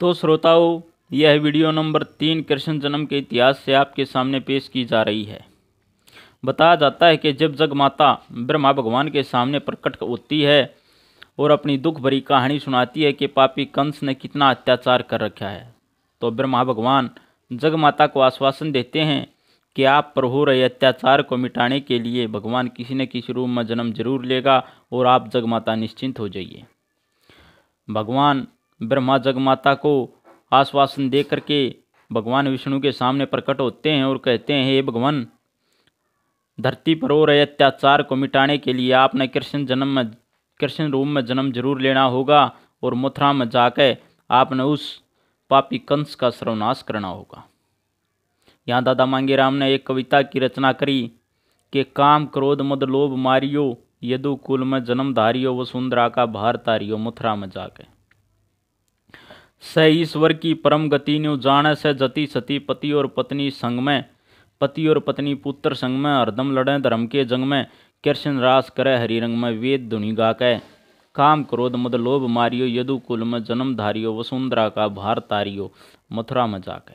तो श्रोताओं, यह वीडियो नंबर 3 कृष्ण जन्म के इतिहास से आपके सामने पेश की जा रही है। बताया जाता है कि जब जगमाता ब्रह्मा भगवान के सामने प्रकट होती है और अपनी दुख भरी कहानी सुनाती है कि पापी कंस ने कितना अत्याचार कर रखा है, तो ब्रह्मा भगवान जगमाता को आश्वासन देते हैं कि आप पर हो रहे अत्याचार को मिटाने के लिए भगवान किसी न किसी रूप में जन्म जरूर लेगा और आप जगमाता निश्चिंत हो जाइए। भगवान ब्रह्मा जगमाता को आश्वासन दे करके भगवान विष्णु के सामने प्रकट होते हैं और कहते हैं, हे भगवान, धरती पर हो रहे अत्याचार को मिटाने के लिए आपने कृष्ण रूप में जन्म जरूर लेना होगा और मथुरा में जाकर आपने उस पापी कंस का सर्वनाश करना होगा। यहाँ दादा मांगेराम ने एक कविता की रचना करी कि काम क्रोध मद लोभ मारियो, यदु कुल में जन्म धारियो, वसुंधरा का भार तारियो, मथुरा में जाके। स ईश्वर की परम गति न्यू जाने से जति सती पति और पत्नी संग में, पति और पत्नी पुत्र संग में, हरदम लड़े धर्म के जंग में, कृष्ण रास करे हरि रंग में, वेद धुनि गाके। काम क्रोध मद लोभ मारियो, यदु कुल में जन्म धारियो, वसुंधरा का भार तारियो, मथुरा में जाके।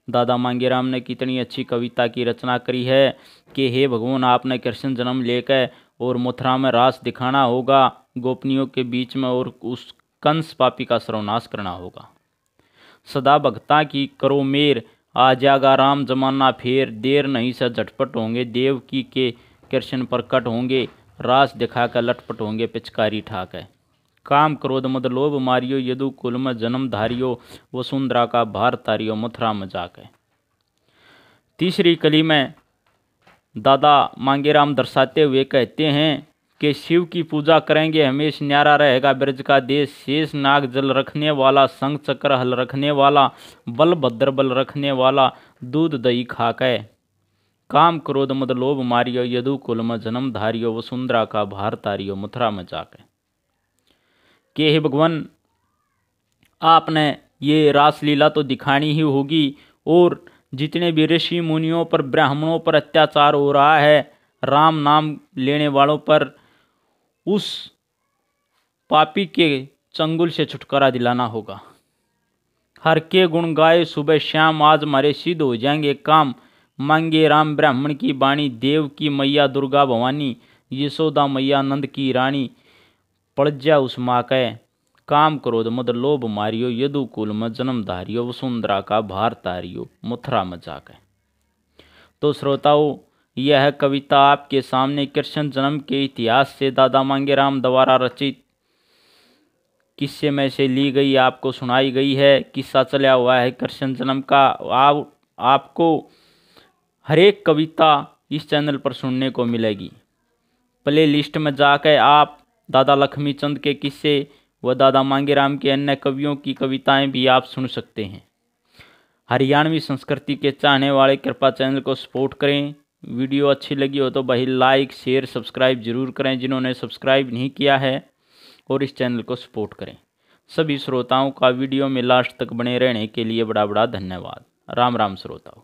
दादा मांगेराम ने कितनी अच्छी कविता की रचना करी है कि हे भगवान, आपने कृष्ण जन्म लेकर और मथुरा में रास दिखाना होगा गोपनियों के बीच में और उस कंस पापी का सर्वनाश करना होगा। सदा भक्ता की करो मेर, आ जाएगा राम जमाना फेर, देर नहीं से झटपट होंगे देवकी के कृष्ण प्रकट होंगे, रास दिखाकर लटपट होंगे पिचकारी ठाक है। काम क्रोध मद लोभ मारियो, यदु कुल में जन्म धारियो, वसुंधरा का भार तारियो, मथुरा में जाके। तीसरी कली में दादा मांगेराम दर्शाते हुए कहते हैं कि शिव की पूजा करेंगे हमेश न्यारा रहेगा ब्रज का देश, शेष नाग जल रखने वाला, संग चक्र हल रखने वाला, बलभद्र बल रखने वाला, दूध दही खाके। काम क्रोध मद लोभ मारियो, यदु कुल में जन्म धारियो, वसुंधरा का भार तारियो, मथुरा में जाके। कि हे भगवान, आपने ये रासलीला तो दिखानी ही होगी और जितने भी ऋषि मुनियों पर ब्राह्मणों पर अत्याचार हो रहा है, राम नाम लेने वालों पर, उस पापी के चंगुल से छुटकारा दिलाना होगा। हर के गुण गाए सुबह शाम, आज हमारे सिद्ध हो जाएंगे काम। मांगे राम ब्राह्मण की बाणी, देव की मैया दुर्गा भवानी, यशोदा मैया नंद की रानी, पड़ जा उस माँ के। काम क्रोध मद लोभ मारियो, यदु कुल में जन्म धारियो, वसुंधरा का भार तारियो, मथुरा में जाके। तो श्रोताओं, यह कविता आपके सामने कृष्ण जन्म के इतिहास से दादा मांगेराम द्वारा रचित किस्से में से ली गई, आपको सुनाई गई है। किस्सा चला हुआ है कृष्ण जन्म का। आपको हर एक कविता इस चैनल पर सुनने को मिलेगी। प्ले लिस्ट में जाकर आप दादा लक्ष्मीचंद के किस्से व दादा मांगेराम के अन्य कवियों की कविताएं भी आप सुन सकते हैं। हरियाणवी संस्कृति के चाहने वाले कृपा चैनल को सपोर्ट करें। वीडियो अच्छी लगी हो तो भाई लाइक शेयर सब्सक्राइब जरूर करें जिन्होंने सब्सक्राइब नहीं किया है, और इस चैनल को सपोर्ट करें। सभी श्रोताओं का वीडियो में लास्ट तक बने रहने के लिए बड़ा बड़ा धन्यवाद। राम राम श्रोताओं।